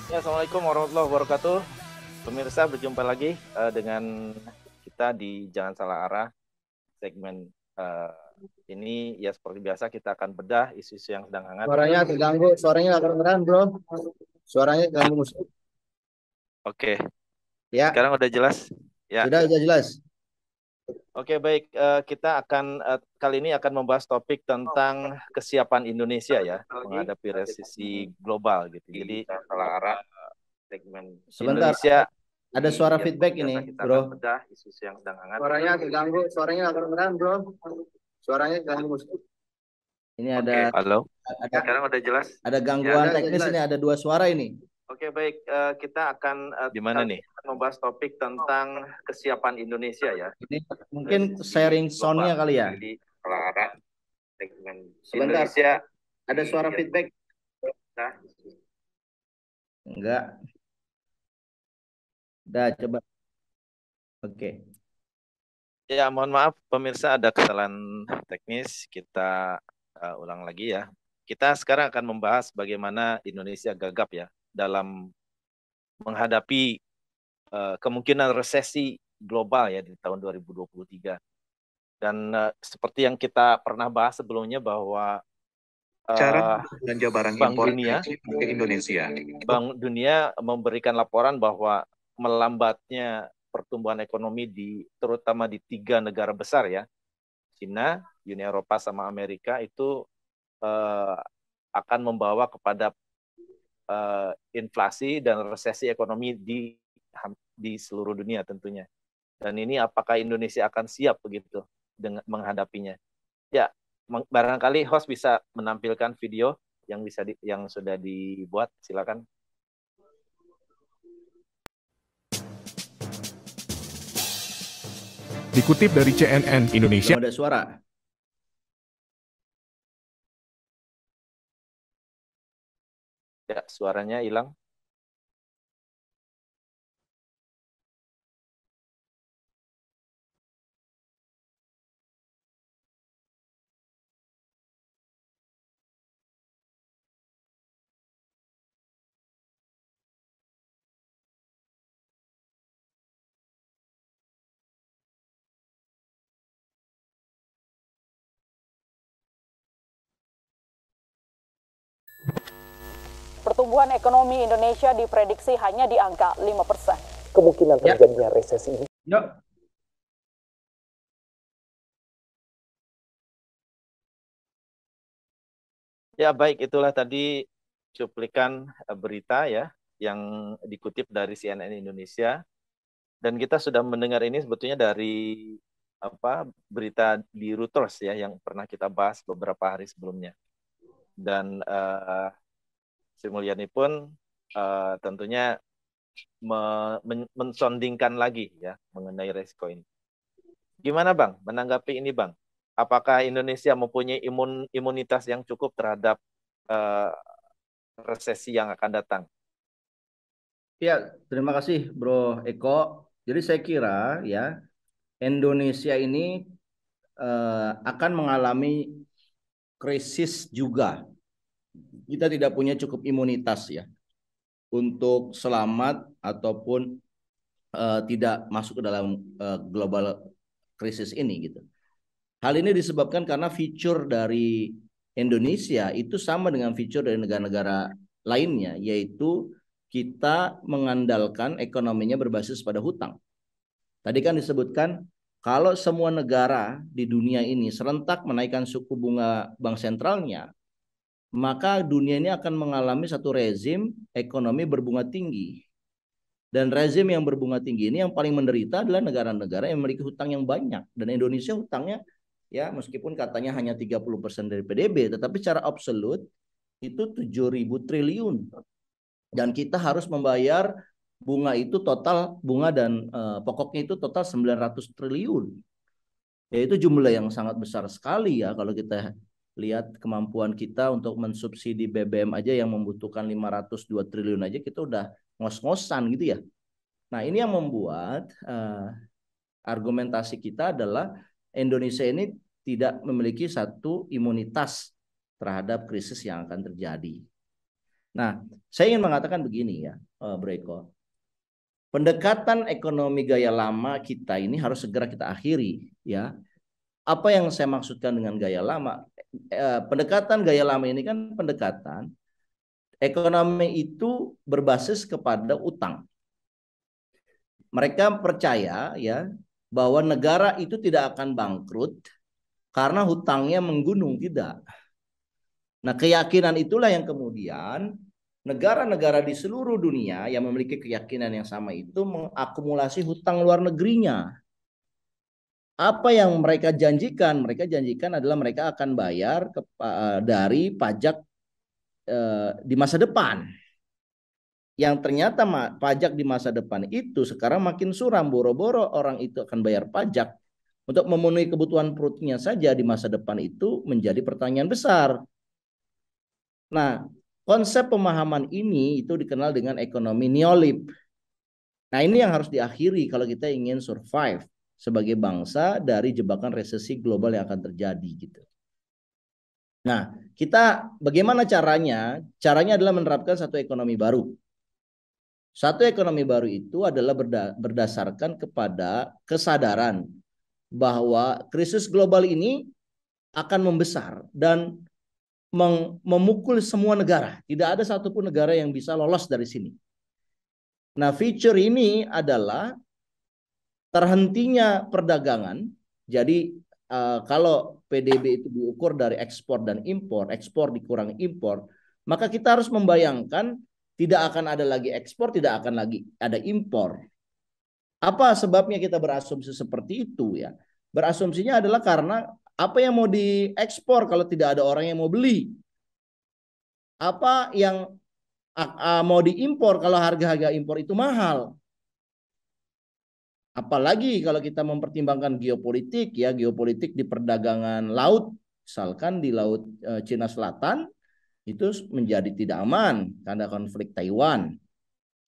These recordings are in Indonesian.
Ya, Assalamualaikum warahmatullahi wabarakatuh. Pemirsa, berjumpa lagi dengan kita di Jangan Salah Arah. Segmen eh, ini ya seperti biasa kita akan bedah isu-isu yang sedang hangat. Suaranya terganggu, suaranya nggak kedengeran, bro. Suaranya terganggu musik. Oke, Ya, sekarang udah jelas? Ya, sudah jelas. oke baik. Kita akan kali ini akan membahas topik tentang kesiapan Indonesia ya menghadapi resesi global gitu. Jadi Salah Arah segmen Sebentar, Indonesia ada ini suara ya seperti feedback biasa ini, kita akan bro. bedah isu-isu yang sedang hangat. Suaranya terganggu, suaranya nggak kedengeran, bro. Suaranya terganggu musik. Ini ada Oke, halo. ada Sekarang udah jelas? ada Ya. gangguan teknis ini, ada dua suara ini. Oke, baik. Kita akan gimana nih? Membahas topik tentang kesiapan Indonesia ya. Ini mungkin Resesi sharing soundnya global. kali ya. Jadi kalau ada segmen Sebentar, Indonesia ada suara ya, feedback. nah, Enggak. Udah coba. Oke. ya mohon maaf pemirsa ada kesalahan teknis. Kita ulang lagi ya. Kita sekarang akan membahas bagaimana Indonesia gagap ya dalam menghadapi kemungkinan resesi global ya di tahun 2023. Dan seperti yang kita pernah bahas sebelumnya bahwa Cara uh, belanja barang Bank impor Dunia ke Indonesia. Bank Dunia memberikan laporan bahwa melambatnya pertumbuhan ekonomi terutama di tiga negara besar ya, Cina, Uni Eropa sama Amerika itu uh, akan membawa kepada inflasi dan resesi ekonomi di seluruh dunia tentunya. Dan ini apakah Indonesia akan siap begitu dengan menghadapinya? Ya, barangkali host bisa menampilkan video yang sudah dibuat, silakan. Dikutip dari CNN Indonesia, Belum ada suara. Ya, suaranya hilang. Pertumbuhan ekonomi Indonesia diprediksi hanya di angka 5%. Kemungkinan Ya. terjadinya resesi ini. Yuk. Ya, baik, itulah tadi cuplikan berita ya yang dikutip dari CNN Indonesia, dan kita sudah mendengar ini sebetulnya dari berita di Reuters ya yang pernah kita bahas beberapa hari sebelumnya. Dan Sri Mulyani pun tentunya mensondingkan lagi ya mengenai resiko ini. Gimana Bang menanggapi ini Bang? Apakah Indonesia mempunyai imunitas yang cukup terhadap uh, resesi yang akan datang? Ya, terima kasih Bro Eko. Jadi saya kira ya Indonesia ini akan mengalami krisis juga. Kita tidak punya cukup imunitas ya untuk selamat ataupun tidak masuk ke dalam global krisis ini gitu. Hal ini disebabkan karena fitur dari Indonesia itu sama dengan fitur dari negara-negara lainnya, yaitu kita mengandalkan ekonominya berbasis pada hutang. Tadi kan disebutkan kalau semua negara di dunia ini serentak menaikkan suku bunga bank sentralnya, maka dunia ini akan mengalami satu rezim ekonomi berbunga tinggi. Dan rezim yang berbunga tinggi ini yang paling menderita adalah negara-negara yang memiliki hutang yang banyak. Dan Indonesia hutangnya ya meskipun katanya hanya 30% dari PDB, tetapi secara absolut itu 7.000 triliun. Dan kita harus membayar bunga itu total, bunga dan pokoknya itu total 900 triliun. Yaitu jumlah yang sangat besar sekali ya kalau kita lihat kemampuan kita untuk mensubsidi BBM aja yang membutuhkan 502 triliun aja kita udah ngos-ngosan gitu ya. Nah, ini yang membuat argumentasi kita adalah Indonesia ini tidak memiliki satu imunitas terhadap krisis yang akan terjadi. Nah, saya ingin mengatakan begini ya, Bro Eko. Pendekatan ekonomi gaya lama kita ini harus segera kita akhiri ya. Apa yang saya maksudkan dengan gaya lama? Pendekatan gaya lama ini kan pendekatan ekonomi itu berbasis kepada utang. Mereka percaya ya bahwa negara itu tidak akan bangkrut karena hutangnya menggunung, tidak. Nah, keyakinan itulah yang kemudian negara-negara di seluruh dunia yang memiliki keyakinan yang sama itu mengakumulasi hutang luar negerinya. Apa yang mereka janjikan? Mereka janjikan adalah mereka akan bayar dari pajak di masa depan. Yang ternyata pajak di masa depan itu sekarang makin suram, boro-boro orang itu akan bayar pajak untuk memenuhi kebutuhan perutnya saja di masa depan itu menjadi pertanyaan besar. Nah, konsep pemahaman ini itu dikenal dengan ekonomi neolib. Nah, ini yang harus diakhiri kalau kita ingin survive sebagai bangsa dari jebakan resesi global yang akan terjadi gitu. Nah, kita bagaimana caranya? Caranya adalah menerapkan satu ekonomi baru. Satu ekonomi baru itu adalah berdasarkan kepada kesadaran bahwa krisis global ini akan membesar dan memukul semua negara. Tidak ada satupun negara yang bisa lolos dari sini. Nah, feature ini adalah terhentinya perdagangan. Jadi kalau PDB itu diukur dari ekspor dan impor, ekspor dikurangi impor, maka kita harus membayangkan tidak akan ada lagi ekspor, tidak akan lagi ada impor. Apa sebabnya kita berasumsi seperti itu ya? Berasumsinya adalah karena apa yang mau diekspor kalau tidak ada orang yang mau beli? Apa yang mau diimpor kalau harga-harga impor itu mahal? Apalagi kalau kita mempertimbangkan geopolitik ya, geopolitik di perdagangan laut, misalkan di Laut Cina Selatan itu menjadi tidak aman karena konflik Taiwan.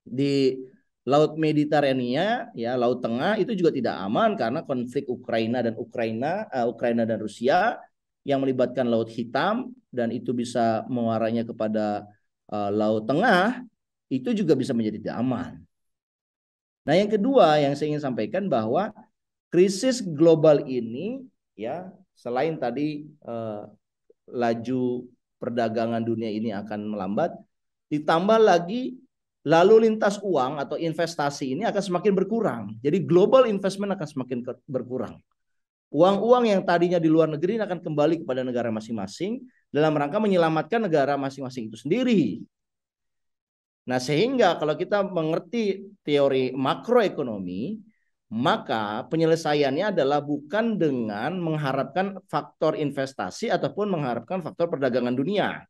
Di Laut Mediterania ya, Laut Tengah itu juga tidak aman karena konflik Ukraina dan Rusia yang melibatkan Laut Hitam dan itu bisa mengarahnya kepada Laut Tengah, itu juga bisa menjadi tidak aman. Nah, yang kedua yang saya ingin sampaikan bahwa krisis global ini ya, selain tadi laju perdagangan dunia ini akan melambat, ditambah lagi lalu lintas uang atau investasi ini akan semakin berkurang. Jadi global investment akan semakin berkurang. Uang-uang yang tadinya di luar negeri akan kembali kepada negara masing-masing dalam rangka menyelamatkan negara masing-masing itu sendiri. Nah, sehingga kalau kita mengerti teori makroekonomi, maka penyelesaiannya adalah bukan dengan mengharapkan faktor investasi ataupun mengharapkan faktor perdagangan dunia.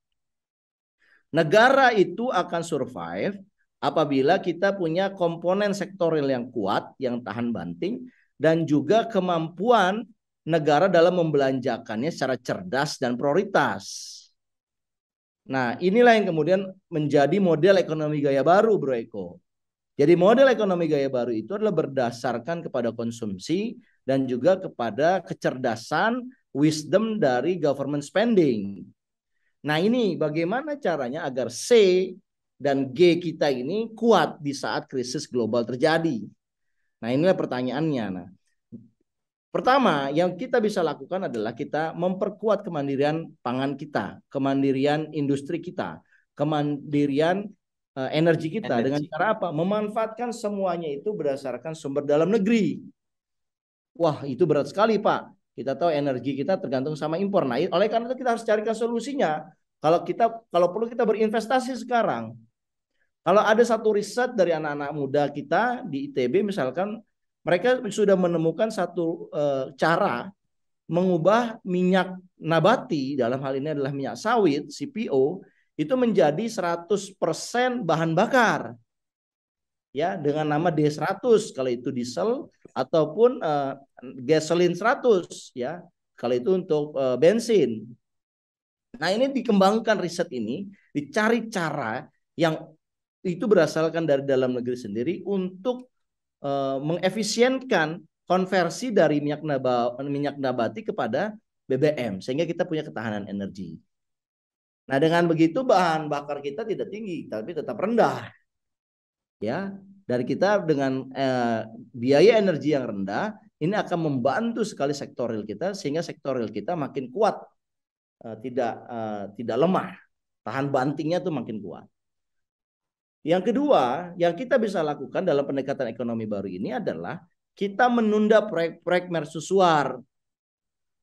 Negara itu akan survive apabila kita punya komponen sektoral yang kuat, yang tahan banting, dan juga kemampuan negara dalam membelanjakannya secara cerdas dan prioritas. Nah, inilah yang kemudian menjadi model ekonomi gaya baru, Bro Eko. Jadi model ekonomi gaya baru itu adalah berdasarkan kepada konsumsi dan juga kepada kecerdasan, wisdom dari government spending. Nah, ini bagaimana caranya agar C dan G kita ini kuat di saat krisis global terjadi. Nah, inilah pertanyaannya. Nah, pertama, yang kita bisa lakukan adalah kita memperkuat kemandirian pangan kita, kemandirian industri kita, kemandirian energi kita. Dengan cara apa? Memanfaatkan semuanya itu berdasarkan sumber dalam negeri. Wah, itu berat sekali, Pak. Kita tahu energi kita tergantung sama impor. Nah, oleh karena itu kita harus carikan solusinya. Kalau perlu kita berinvestasi sekarang. Kalau ada satu riset dari anak-anak muda kita di ITB misalkan, mereka sudah menemukan satu cara mengubah minyak nabati, dalam hal ini adalah minyak sawit, CPO, itu menjadi 100% bahan bakar. Ya, dengan nama D100 kalau itu diesel ataupun gasoline 100 ya, kalau itu untuk bensin. Nah, ini dikembangkan riset ini, dicari cara yang itu berasalkan dari dalam negeri sendiri untuk mengefisienkan konversi dari minyak nabati kepada BBM sehingga kita punya ketahanan energi. Nah, dengan begitu bahan bakar kita tidak tinggi, tapi tetap rendah. Ya, dari kita dengan biaya energi yang rendah, ini akan membantu sekali sektor real kita sehingga sektor real kita makin kuat, tidak lemah, tahan bantingnya tuh makin kuat. Yang kedua, yang kita bisa lakukan dalam pendekatan ekonomi baru ini adalah kita menunda proyek-proyek mercusuar,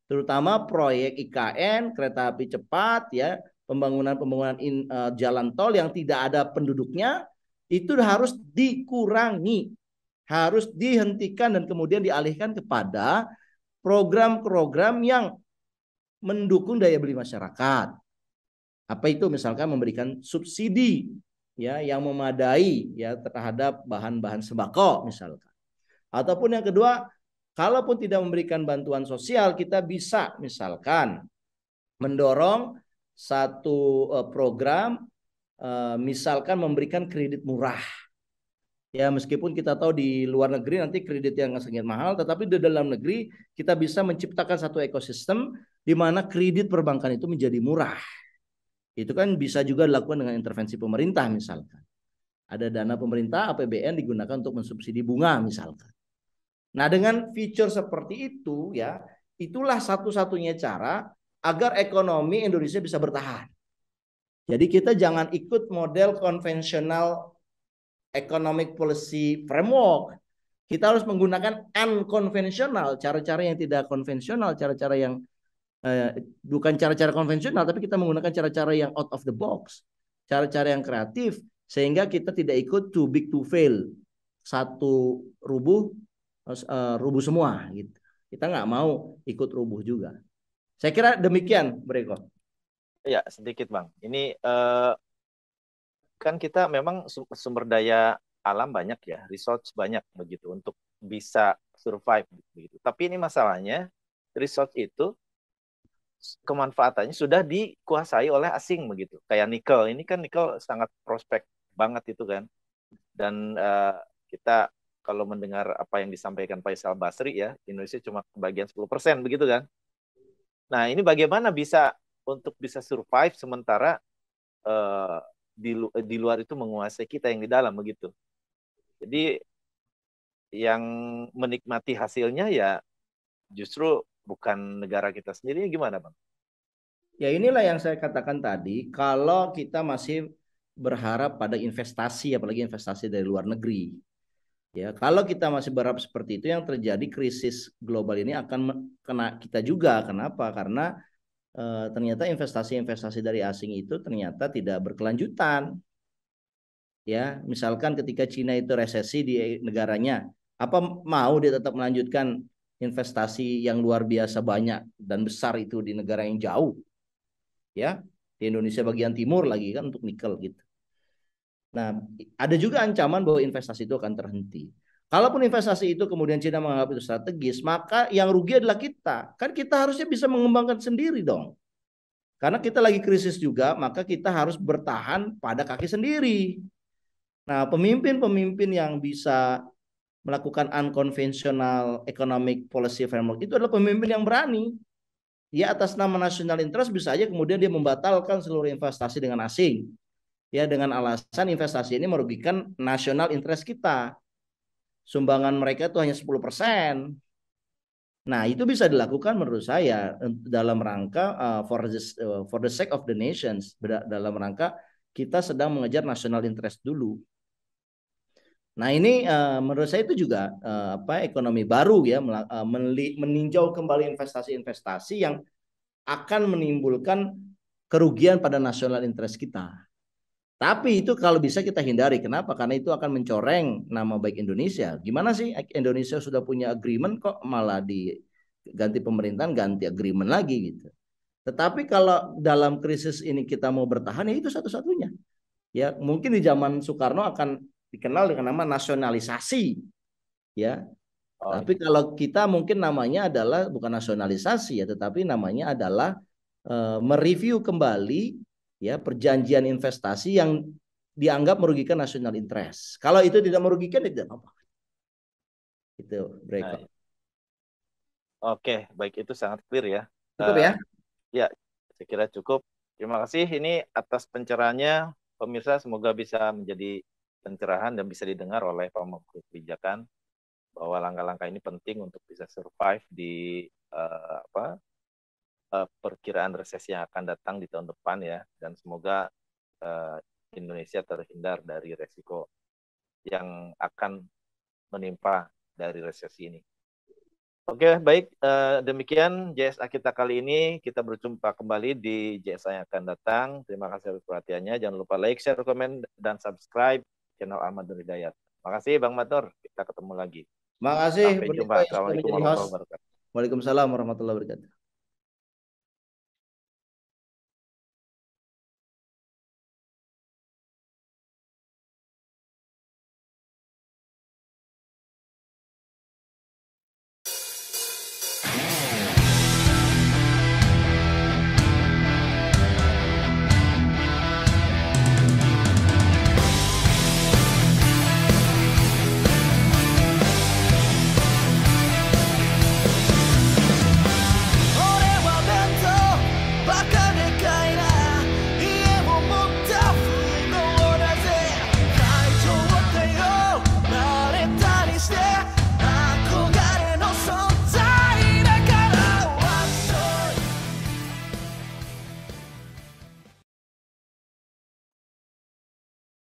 terutama proyek IKN, kereta api cepat, ya, pembangunan jalan tol yang tidak ada penduduknya, itu harus dikurangi, harus dihentikan dan kemudian dialihkan kepada program-program yang mendukung daya beli masyarakat. Apa itu? Misalkan memberikan subsidi, ya, yang memadai, ya, terhadap bahan-bahan sembako misalkan. Ataupun yang kedua, kalaupun tidak memberikan bantuan sosial, kita bisa misalkan mendorong satu program, misalkan memberikan kredit murah. Ya, meskipun kita tahu di luar negeri nanti kredit yang sangat mahal, tetapi di dalam negeri kita bisa menciptakan satu ekosistem di mana kredit perbankan itu menjadi murah. Itu kan bisa juga dilakukan dengan intervensi pemerintah misalkan. Ada dana pemerintah, APBN digunakan untuk mensubsidi bunga misalkan. Nah, dengan fitur seperti itu, ya, itulah satu-satunya cara agar ekonomi Indonesia bisa bertahan. Jadi kita jangan ikut model konvensional economic policy framework. Kita harus menggunakan unconventional, cara-cara yang tidak konvensional, cara-cara yang bukan cara-cara konvensional, tapi kita menggunakan cara-cara yang out of the box, cara-cara yang kreatif, sehingga kita tidak ikut too big to fail, satu rubuh semua gitu. Kita nggak mau ikut rubuh juga. Saya kira demikian, Breko. Ya, sedikit Bang. Ini kan kita memang sumber daya alam banyak ya, resource banyak begitu untuk bisa survive begitu. Tapi ini masalahnya resource itu kemanfaatannya sudah dikuasai oleh asing begitu. Kayak nikel, ini kan nikel sangat prospek banget itu kan. Dan kita kalau mendengar apa yang disampaikan Faisal Basri ya, Indonesia cuma kebagian 10% begitu kan. Nah, ini bagaimana bisa untuk bisa survive sementara di luar itu menguasai kita yang di dalam begitu. Jadi yang menikmati hasilnya ya justru bukan negara kita sendiri. Gimana Bang? Ya, inilah yang saya katakan tadi, kalau kita masih berharap pada investasi, apalagi investasi dari luar negeri. Ya, kalau kita masih berharap seperti itu, yang terjadi krisis global ini akan kena kita juga. Kenapa? Karena ternyata investasi-investasi dari asing itu ternyata tidak berkelanjutan. Ya, misalkan ketika Cina itu resesi di negaranya, apa mau dia tetap melanjutkan investasi yang luar biasa banyak dan besar itu di negara yang jauh? Ya, di Indonesia bagian timur lagi kan untuk nikel gitu. Nah, ada juga ancaman bahwa investasi itu akan terhenti. Kalaupun investasi itu kemudian Cina menganggap itu strategis, maka yang rugi adalah kita. Kan kita harusnya bisa mengembangkan sendiri dong. Karena kita lagi krisis juga, maka kita harus bertahan pada kaki sendiri. Nah, pemimpin-pemimpin yang bisa melakukan unconventional economic policy framework itu adalah pemimpin yang berani. Dia atas nama national interest bisa aja kemudian dia membatalkan seluruh investasi dengan asing. Ya, dengan alasan investasi ini merugikan national interest kita. Sumbangan mereka itu hanya 10%. Nah, itu bisa dilakukan menurut saya dalam rangka for the sake of the nations, dalam rangka kita sedang mengejar national interest dulu. Nah, ini menurut saya itu juga ekonomi baru ya, meninjau kembali investasi-investasi yang akan menimbulkan kerugian pada national interest kita. Tapi itu kalau bisa kita hindari. Kenapa? Karena itu akan mencoreng nama baik Indonesia. Gimana sih Indonesia sudah punya agreement kok malah diganti pemerintahan, ganti agreement lagi gitu. Tetapi kalau dalam krisis ini kita mau bertahan, ya itu satu-satunya. Ya, mungkin di zaman Soekarno akan dikenal dengan nama nasionalisasi. Ya. Tapi kalau kita mungkin namanya adalah bukan nasionalisasi ya, tetapi namanya adalah mereview kembali ya perjanjian investasi yang dianggap merugikan national interest. Kalau itu tidak merugikan, tidak apa-apa. Itu Breko. Oke, baik, itu sangat clear ya. Cukup ya? Ya, saya kira cukup. Terima kasih ini atas pencerahannya, pemirsa. Semoga bisa menjadi pencerahan dan bisa didengar oleh pemangku kebijakan bahwa langkah-langkah ini penting untuk bisa survive di perkiraan resesi yang akan datang di tahun depan ya. Dan semoga Indonesia terhindar dari resiko yang akan menimpa dari resesi ini. Oke, baik. Demikian JSA kita kali ini. Kita berjumpa kembali di JSA yang akan datang. Terima kasih atas perhatiannya. Jangan lupa like, share, komen, dan subscribe channel Ahmad Nur Hidayat. Terima kasih Bang Matur. Kita ketemu lagi. Makasih Sampai Bro jumpa. Eko yang sudah Assalamualaikum menjadi warahmatullahi host. wabarakatuh. Waalaikumsalam warahmatullahi wabarakatuh.